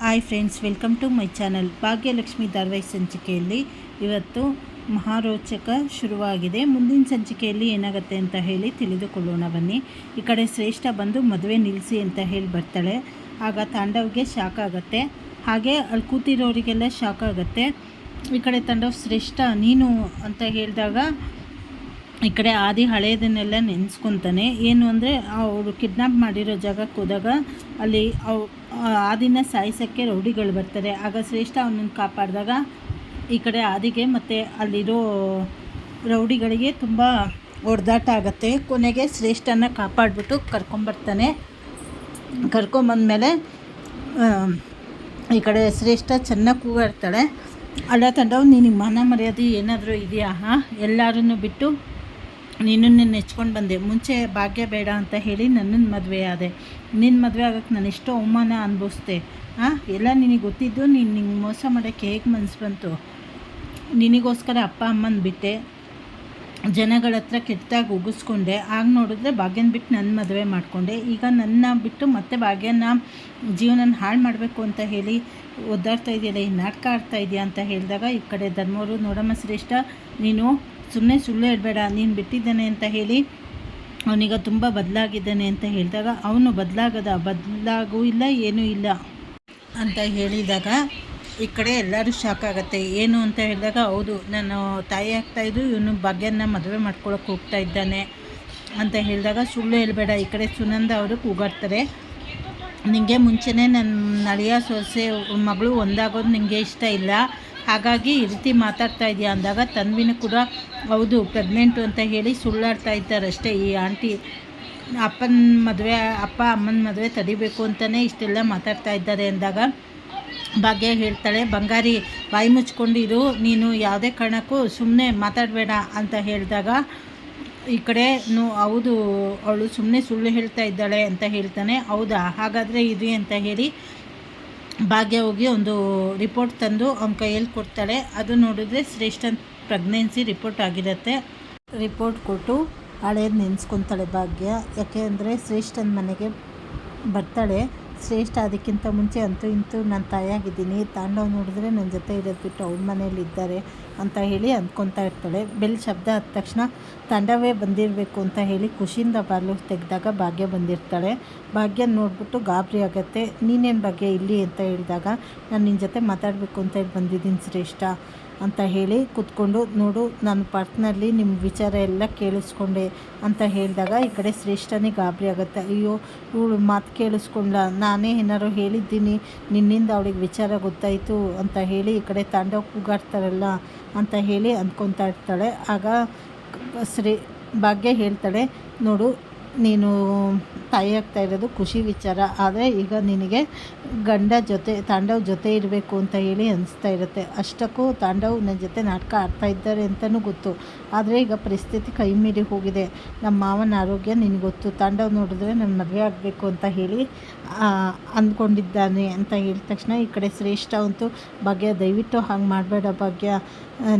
Hi friends, welcome to my channel. Bhagyalakshmi ಧಾರಾವಾಹಿ ಸಂಚಿಕೆಯಲ್ಲಿ ಇವತ್ತು ಮಹಾರೋಚಕ ಶುರುವಾಗಿದೆ. ಮುಂದಿನ ಸಂಚಿಕೆಯಲ್ಲಿ ಏನಾಗುತ್ತೆ ಅಂತ ಹೇಳಿ ತಿಳಿದುಕೊಳ್ಳೋಣ ಬನ್ನಿ. ಈ ಕಡೆ ಶ್ರೇಷ್ಠ ಬಂದು ಮದುವೆ ನಿಲ್ಲಿಸಿ ಅಂತ ಹೇಳಿ ಬರ್ತಾಳೆ. ಆಗ ತಾಂಡವ್ಗೆ ಶಾಕ್ ಆಗುತ್ತೆ, ಹಾಗೆ ಅಲ್ಲಿ ಕೂತಿರೋರಿಗೆಲ್ಲ ಶಾಕ್ ಆಗುತ್ತೆ. ಈ ಕಡೆ ತಾಂಡವ್ ಶ್ರೇಷ್ಠ ನೀನು ಅಂತ ಹೇಳಿದಾಗ ಈ ಕಡೆ ಆದಿ ಹಳೆಯದನ್ನೆಲ್ಲ ನೆನೆಸ್ಕೊತಾನೆ. ಏನು ಅಂದರೆ ಅವರು ಕಿಡ್ನಾಪ್ ಮಾಡಿರೋ ಜಾಗಕ್ಕೆ ಹೋದಾಗ ಅಲ್ಲಿ ಆದಿನ ಸಾಯಿಸೋಕ್ಕೆ ರೌಡಿಗಳು ಬರ್ತಾರೆ. ಆಗ ಶ್ರೇಷ್ಠ ಅವನನ್ನು ಕಾಪಾಡಿದಾಗ ಈ ಕಡೆ ಆದಿಗೆ ಮತ್ತು ಅಲ್ಲಿರೋ ರೌಡಿಗಳಿಗೆ ತುಂಬ ಹೊಡೆದಾಟ ಆಗುತ್ತೆ. ಕೊನೆಗೆ ಶ್ರೇಷ್ಠನ ಕಾಪಾಡಿಬಿಟ್ಟು ಕರ್ಕೊಂಬರ್ತಾನೆ. ಕರ್ಕೊಂಬಂದಮೇಲೆ ಈ ಕಡೆ ಶ್ರೇಷ್ಠ ಚೆನ್ನಾಗಿ ಕೂಗಾಡ್ತಾಳೆ. ಅಲ್ಲ ತಂಡವು ನಿನಗೆ ಮಾನ ಮರ್ಯಾದೆ ಏನಾದರೂ ಇದೆಯಾ? ಎಲ್ಲರನ್ನು ಬಿಟ್ಟು ನಿನ್ನನ್ನು ನೆಚ್ಕೊಂಡು ಬಂದೆ. ಮುಂಚೆ ಭಾಗ್ಯ ಬೇಡ ಅಂತ ಹೇಳಿ ನನ್ನನ್ನು ಮದುವೆ ಆದೆ. ನಿನ್ನ ಮದುವೆ ಆಗೋಕ್ಕೆ ನಾನು ಎಷ್ಟೋ ಅವಮಾನ ಅನುಭವಿಸ್ದೆ. ಎಲ್ಲ ನಿನಗೆ ಗೊತ್ತಿದ್ದು ನಿಂಗೆ ಮೋಸ ಮಾಡೋಕ್ಕೆ ಹೇಗೆ ಮನಸ್ಸು ಬಂತು? ನಿನಗೋಸ್ಕರ ಅಪ್ಪ ಅಮ್ಮನ ಬಿಟ್ಟೆ, ಜನಗಳ ಹತ್ರ ಕೆಟ್ಟದಾಗಿ ಉಗಿಸ್ಕೊಂಡೆ. ಆಗ ನೋಡಿದ್ರೆ ಭಾಗ್ಯನ ಬಿಟ್ಟು ನನ್ನ ಮದುವೆ ಮಾಡಿಕೊಂಡೆ. ಈಗ ನನ್ನ ಬಿಟ್ಟು ಮತ್ತೆ ಭಾಗ್ಯನ ಜೀವನನ ಹಾಳು ಮಾಡಬೇಕು ಅಂತ ಹೇಳಿ ಒದ್ದಾಡ್ತಾ ಇದೆಯಲ್ಲ, ಈ ನಾಟಕ ಆಡ್ತಾ ಇದೆಯಾ ಅಂತ ಹೇಳಿದಾಗ ಈ ಕಡೆ ಧರ್ಮವರು, ನೋಡಮ್ಮ ಶ್ರೇಷ್ಠ, ನೀನು ಸುಮ್ಮನೆ ಸುಳ್ಳು ಹೇಳಬೇಡ, ನೀನು ಬಿಟ್ಟಿದ್ದಾನೆ ಅಂತ ಹೇಳಿ ಅವನೀಗ ತುಂಬ ಬದಲಾಗಿದ್ದಾನೆ ಅಂತ ಹೇಳಿದಾಗ ಅವನು ಬದಲಾಗೂ ಇಲ್ಲ ಏನೂ ಇಲ್ಲ ಅಂತ ಹೇಳಿದಾಗ ಈ ಕಡೆ ಎಲ್ಲರೂ ಶಾಕ್ ಆಗುತ್ತೆ. ಏನು ಅಂತ ಹೇಳಿದಾಗ ಹೌದು, ನಾನು ತಾಯಿ ಆಗ್ತಾಯಿದ್ದು ಇವನು ಭಾಗ್ಯನ ಮದುವೆ ಮಾಡ್ಕೊಳಕ್ಕೆ ಹೋಗ್ತಾ ಇದ್ದಾನೆ ಅಂತ ಹೇಳಿದಾಗ ಸುಳ್ಳು ಹೇಳಬೇಡ. ಈ ಕಡೆ ಸುನಂದ ಅವರು ಕೂಗಾಡ್ತಾರೆ, ನಿನಗೆ ಮುಂಚೆನೇ ನನ್ನ ಅಳಿಯ ಸೊಸೆ ಮಗಳು ಒಂದಾಗೋದು ನಿನಗೆ ಇಷ್ಟ ಇಲ್ಲ, ಹಾಗಾಗಿ ಈ ರೀತಿ ಮಾತಾಡ್ತಾ ಇದೆಯಾ ಅಂದಾಗ ತನ್ವಿನೂ ಕೂಡ ಹೌದು ಪ್ರೆಗ್ನೆಂಟು ಅಂತ ಹೇಳಿ ಸುಳ್ಳಾಡ್ತಾ ಇದ್ದಾರಷ್ಟೇ. ಈ ಆಂಟಿ ಅಪ್ಪ ಅಮ್ಮನ ಮದುವೆ ತಡಿಬೇಕು ಅಂತಲೇ ಇಷ್ಟೆಲ್ಲ ಮಾತಾಡ್ತಾ ಇದ್ದಾರೆ ಅಂದಾಗ ಭಾಗ್ಯ ಹೇಳ್ತಾಳೆ, ಬಂಗಾರಿ ಬಾಯಿ ಮುಚ್ಕೊಂಡಿರು, ನೀನು ಯಾವುದೇ ಕಾರಣಕ್ಕೂ ಸುಮ್ಮನೆ ಮಾತಾಡಬೇಡ ಅಂತ ಹೇಳಿದಾಗ ಈ ಕಡೆ ಹೌದು ಅವಳು ಸುಮ್ಮನೆ ಸುಳ್ಳು ಹೇಳ್ತಾ ಇದ್ದಾಳೆ ಅಂತ ಹೇಳ್ತಾನೆ. ಹೌದಾ, ಹಾಗಾದರೆ ಇರಿ ಅಂತ ಹೇಳಿ ಭಾಗ್ಯ ಹೋಗಿ ಒಂದು ರಿಪೋರ್ಟ್ ತಂದು ಅವನ ಕೈಯಲ್ಲಿ ಕೊಡ್ತಾಳೆ. ಅದು ನೋಡಿದ್ರೆ ಶ್ರೇಷ್ಠ ಪ್ರೆಗ್ನೆನ್ಸಿ ರಿಪೋರ್ಟ್ ಆಗಿರುತ್ತೆ. ರಿಪೋರ್ಟ್ ಕೊಟ್ಟು ಹಳೇದು ನೆನೆಸ್ಕೊತಾಳೆ ಭಾಗ್ಯ. ಯಾಕೆ ಅಂದರೆ ಶ್ರೇಷ್ಠನ ಮನೆಗೆ ಬರ್ತಾಳೆ. ಶ್ರೇಷ್ಠ ಅದಕ್ಕಿಂತ ಮುಂಚೆ ಅಂತೂ ಇಂತೂ ನಾನು ತಾಯಿಯಾಗಿದ್ದೀನಿ, ತಾಂಡವ್ ನೋಡಿದ್ರೆ ನನ್ನ ಜೊತೆ ಇರೋದು ಬಿಟ್ಟು ಅವ್ರ ಮನೇಲಿ ಇದ್ದಾರೆ ಅಂತ ಹೇಳಿ ಅಂದ್ಕೊತಾ ಇರ್ತಾಳೆ. ಬೆಲ್ ಶಬ್ದ ಆದ ತಕ್ಷಣ ತಾಂಡವೇ ಬಂದಿರಬೇಕು ಅಂತ ಹೇಳಿ ಖುಷಿಯಿಂದ ಬಾಗಿಲು ತೆಗೆದಾಗ ಭಾಗ್ಯ ಬಂದಿರ್ತಾಳೆ. ಭಾಗ್ಯ ನೋಡಿಬಿಟ್ಟು ಗಾಬರಿ ಆಗುತ್ತೆ. ನೀನೇನು ಭಾಗ್ಯ ಇಲ್ಲಿ ಅಂತ ಹೇಳಿದಾಗ ನಾನು ನಿನ್ನ ಜೊತೆ ಮಾತಾಡಬೇಕು ಅಂತ ಹೇಳಿ ಬಂದಿದ್ದೀನಿ ಶ್ರೇಷ್ಠ ಅಂತ ಹೇಳಿ ಕೂತ್ಕೊಂಡು, ನೋಡು ನಾನು ಪಾರ್ಟ್ನಲ್ಲಿ ನಿಮ್ಮ ವಿಚಾರ ಎಲ್ಲ ಕೇಳಿಸ್ಕೊಂಡೆ ಅಂತ ಹೇಳಿದಾಗ ಈ ಕಡೆ ಶ್ರೇಷ್ಠನೇ ಗಾಬರಿ ಆಗುತ್ತೆ. ಅಯ್ಯೋ ಇವಳು ಮಾತು ಕೇಳಿಸ್ಕೊಂಡ್ಲ, ನಾನೇ ಏನಾರು ಹೇಳಿದ್ದೀನಿ, ನಿನ್ನಿಂದ ಅವಳಿಗೆ ವಿಚಾರ ಗೊತ್ತಾಯಿತು ಅಂತ ಹೇಳಿ ಈ ಕಡೆ ತಾಂಡವ್ ಕೂಗಾಡ್ತಾರಲ್ಲ ಅಂತ ಹೇಳಿ ಅಂದ್ಕೊತಾ ಇರ್ತಾಳೆ. ಆಗ ಭಾಗ್ಯ ಹೇಳ್ತಾಳೆ, ನೋಡು ನೀನು ತಾಯಿ ಆಗ್ತಾ ಇರೋದು ಖುಷಿ ವಿಚಾರ, ಆದರೆ ಈಗ ನಿನಗೆ ತಾಂಡವ್ ಜೊತೆ ಇರಬೇಕು ಅಂತ ಹೇಳಿ ಅನಿಸ್ತಾ ಇರುತ್ತೆ. ಅಷ್ಟಕ್ಕೂ ತಾಂಡವ್ ನನ್ನ ಜೊತೆ ನಾಟಕ ಆಡ್ತಾ ಇದ್ದಾರೆ ಅಂತಲೂ ಗೊತ್ತು, ಆದರೆ ಈಗ ಪರಿಸ್ಥಿತಿ ಕೈ ಮೀರಿ ಹೋಗಿದೆ. ನಮ್ಮ ಮಾವನ ಆರೋಗ್ಯ ನಿನಗೆ ಗೊತ್ತು, ತಾಂಡವ್ ನೋಡಿದ್ರೆ ನನ್ನ ಮದುವೆ ಆಗಬೇಕು ಅಂತ ಹೇಳಿ ಅಂದ್ಕೊಂಡಿದ್ದಾನೆ ಅಂತ ಹೇಳಿದ ತಕ್ಷಣ ಈ ಕಡೆ ಶ್ರೇಷ್ಠ ಅಂತೂ, ಭಾಗ್ಯ ದಯವಿಟ್ಟು ಹಾಗೆ ಮಾಡಬೇಡ ಭಾಗ್ಯ,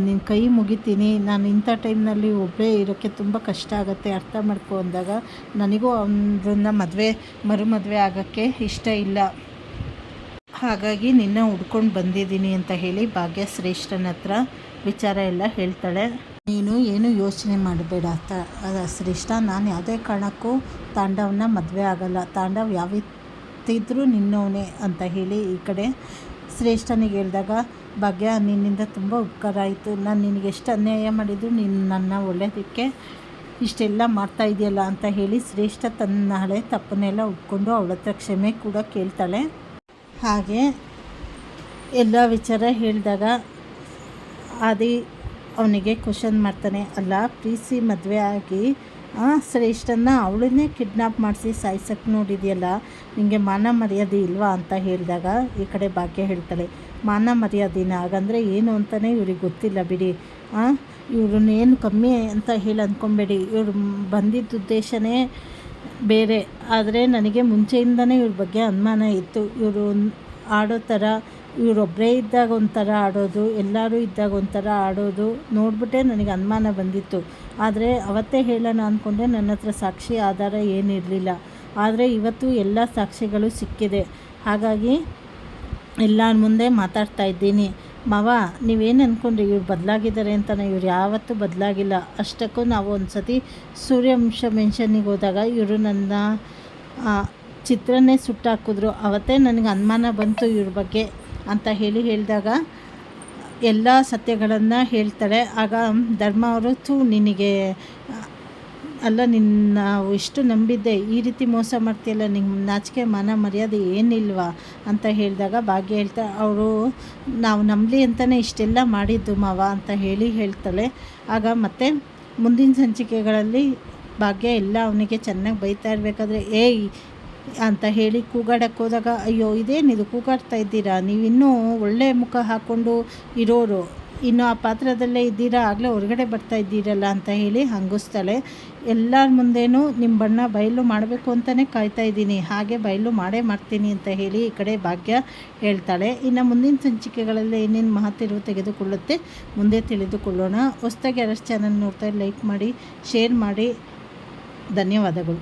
ನಿನ್ನ ಕೈ ಮುಗಿತೀನಿ, ನಾನು ಇಂಥ ಟೈಮ್ನಲ್ಲಿ ಒಬ್ಬಳೇ ಇರೋಕ್ಕೆ ತುಂಬ ಕಷ್ಟ ಆಗುತ್ತೆ, ಅರ್ಥ ಮಾಡ್ಕೊ ಅಂದಾಗ ನನಗೂ ಅವನನ್ನ ಮರುಮದುವೆ ಆಗೋಕ್ಕೆ ಇಷ್ಟ ಇಲ್ಲ, ಹಾಗಾಗಿ ನಿನ್ನ ಹುಡ್ಕೊಂಡು ಬಂದಿದ್ದೀನಿ ಅಂತ ಹೇಳಿ ಭಾಗ್ಯ ಶ್ರೇಷ್ಠನ ಹತ್ರ ವಿಚಾರ ಎಲ್ಲ ಹೇಳ್ತಾಳೆ. ನೀನು ಏನು ಯೋಚನೆ ಮಾಡಬೇಡ ಶ್ರೇಷ್ಠ, ನಾನು ಯಾವುದೇ ಕಾರಣಕ್ಕೂ ತಾಂಡವನ ಮದುವೆ ಆಗಲ್ಲ, ತಾಂಡವ್ ಯಾವತ್ತಿದ್ರೂ ನಿನ್ನವನೇ ಅಂತ ಹೇಳಿ ಈ ಕಡೆ ಶ್ರೇಷ್ಠನಿಗೆ ಹೇಳಿದಾಗ ಭಾಗ್ಯ ನಿನ್ನಿಂದ ತುಂಬ ಉಪಕಾರ ಆಯಿತು, ನಾನು ನಿನಗೆ ಎಷ್ಟು ಅನ್ಯಾಯ ಮಾಡಿದ್ರು ನೀನು ನನ್ನ ಒಳ್ಳೆಯದಕ್ಕೆ ಇಷ್ಟೆಲ್ಲ ಮಾಡ್ತಾ ಇದೆಯಲ್ಲ ಅಂತ ಹೇಳಿ ಶ್ರೇಷ್ಠ ತನ್ನ ಹಳೆ ತಪ್ಪನ್ನೆಲ್ಲ ಒಪ್ಕೊಂಡು ಅವಳ ಹತ್ರ ಕ್ಷಮೆ ಕೂಡ ಕೇಳ್ತಾಳೆ. ಹಾಗೆ ಎಲ್ಲ ವಿಚಾರ ಹೇಳಿದಾಗ ಆದಿ ಅವನಿಗೆ ಕ್ವಶನ್ ಮಾಡ್ತಾನೆ, ಅಲ್ಲ ಪ್ರೀತಿ ಮದುವೆ ಆಗಿ ಶ್ರೇಷ್ಠನ ಅವಳನ್ನೇ ಕಿಡ್ನಾಪ್ ಮಾಡಿಸಿ ಸಾಯಿಸಕ್ಕೆ ನೋಡಿದೆಯಲ್ಲ, ನಿಮಗೆ ಮಾನ ಮರ್ಯಾದೆ ಇಲ್ವಾ ಅಂತ ಹೇಳಿದಾಗ ಈ ಕಡೆ ಭಾಗ್ಯ ಹೇಳ್ತಾಳೆ, ಮಾನ ಮರ್ಯಾದೆನ ಹಾಗಂದರೆ ಏನು ಅಂತಲೇ ಇವ್ರಿಗೆ ಗೊತ್ತಿಲ್ಲ ಬಿಡಿ, ಇವ್ರನ್ನೇನು ಕಮ್ಮಿ ಅಂತ ಹೇಳಿ ಅಂದ್ಕೊಬೇಡಿ, ಇವ್ರು ಬಂದಿದ್ದ ಉದ್ದೇಶನೇ ಬೇರೆ, ಆದರೆ ನನಗೆ ಮುಂಚೆಯಿಂದನೇ ಇವ್ರ ಬಗ್ಗೆ ಅನುಮಾನ ಇತ್ತು. ಇವರು ಆಡೋ ಥರ, ಇವರೊಬ್ಬರೇ ಇದ್ದಾಗ ಒಂಥರ ಆಡೋದು, ಎಲ್ಲರೂ ಇದ್ದಾಗ ಒಂಥರ ಆಡೋದು ನೋಡಿಬಿಟ್ಟೆ ನನಗೆ ಅನುಮಾನ ಬಂದಿತ್ತು. ಆದರೆ ಅವತ್ತೇ ಹೇಳೋಣ ಅಂದ್ಕೊಂಡೆ, ನನ್ನ ಹತ್ರ ಸಾಕ್ಷಿ ಆಧಾರ ಏನಿರಲಿಲ್ಲ, ಆದರೆ ಇವತ್ತು ಎಲ್ಲ ಸಾಕ್ಷಿಗಳು ಸಿಕ್ಕಿದೆ. ಹಾಗಾಗಿ ಎಲ್ಲರ ಮುಂದೆ ಮಾತಾಡ್ತಾ ಇದ್ದೀನಿ. ಮಾವ, ನೀವೇನು ಅಂದ್ಕೊಂಡ್ರಿ ಇವ್ರು ಬದಲಾಗಿದ್ದಾರೆ ಅಂತಲೇ? ಇವ್ರು ಯಾವತ್ತೂ ಬದಲಾಗಿಲ್ಲ. ಅಷ್ಟಕ್ಕೂ ನಾವು ಒಂದು ಸತಿ ಸೂರ್ಯವಂಶ ಮೆನ್ಷನ್ನಿಗೆ ಹೋದಾಗ ಇವರು ನನ್ನ ಚಿತ್ರನೇ ಸುಟ್ಟಾಕಿದ್ರು. ಅವತ್ತೇ ನನಗೆ ಅನುಮಾನ ಬಂತು ಇವ್ರ ಬಗ್ಗೆ ಅಂತ ಹೇಳಿದಾಗ ಎಲ್ಲ ಸತ್ಯಗಳನ್ನು ಹೇಳ್ತಾಳೆ. ಆಗ ಧರ್ಮ ಅವರು ನಿನಗೆ ಅಲ್ಲ, ನಾವು ಇಷ್ಟು ನಂಬಿದ್ದೆ, ಈ ರೀತಿ ಮೋಸ ಮಾಡ್ತೀಯಲ್ಲ, ನಿಂಗೆ ನಾಚಿಕೆ ಮಾನ ಮರ್ಯಾದೆ ಏನಿಲ್ವಾ ಅಂತ ಹೇಳಿದಾಗ ಭಾಗ್ಯ ಹೇಳ್ತಾಳೆ, ಅವರು ನಾವು ನಂಬಲಿ ಅಂತಲೇ ಇಷ್ಟೆಲ್ಲ ಮಾಡಿದ್ದು ಮಾವ ಅಂತ ಹೇಳ್ತಾಳೆ. ಆಗ ಮತ್ತೆ ಮುಂದಿನ ಸಂಚಿಕೆಗಳಲ್ಲಿ ಭಾಗ್ಯ ಎಲ್ಲ ಅವನಿಗೆ ಚೆನ್ನಾಗಿ ಬೈತಾ ಇರಬೇಕಾದ್ರೆ ಏಯ್ ಅಂತ ಹೇಳಿ ಕೂಗಾಡಕ್ಕೆ ಹೋದಾಗ, ಅಯ್ಯೋ ಇದೇನಿದು ಕೂಗಾಡ್ತಾ ಇದ್ದೀರಾ, ನೀವಿನ್ನೂ ಒಳ್ಳೆ ಮುಖ ಹಾಕ್ಕೊಂಡು ಇರೋರು, ಇನ್ನು ಆ ಪಾತ್ರದಲ್ಲೇ ಇದ್ದೀರಾ, ಆಗಲೇ ಹೊರಗಡೆ ಬರ್ತಾ ಇದ್ದೀರಲ್ಲ ಅಂತ ಹೇಳಿ ಹಂಗಿಸ್ತಾಳೆ. ಎಲ್ಲರ ಮುಂದೇನೂ ನಿಮ್ಮ ಬಣ್ಣ ಬಯಲು ಮಾಡಬೇಕು ಅಂತಲೇ ಕಾಯ್ತಾ ಇದ್ದೀನಿ, ಹಾಗೆ ಬಯಲು ಮಾಡೇ ಮಾಡ್ತೀನಿ ಅಂತ ಹೇಳಿ ಈ ಕಡೆ ಭಾಗ್ಯ ಹೇಳ್ತಾಳೆ. ಇನ್ನು ಮುಂದಿನ ಸಂಚಿಕೆಗಳಲ್ಲಿ ಏನೇನು ಮಹತ್ತಿರುವ ತೆಗೆದುಕೊಳ್ಳುತ್ತೆ ಮುಂದೆ ತಿಳಿದುಕೊಳ್ಳೋಣ. ಹೊಸದಾಗಿ ಯಾರು ಚಾನಲ್ ನೋಡ್ತಾ ಲೈಕ್ ಮಾಡಿ, ಶೇರ್ ಮಾಡಿ. ಧನ್ಯವಾದಗಳು.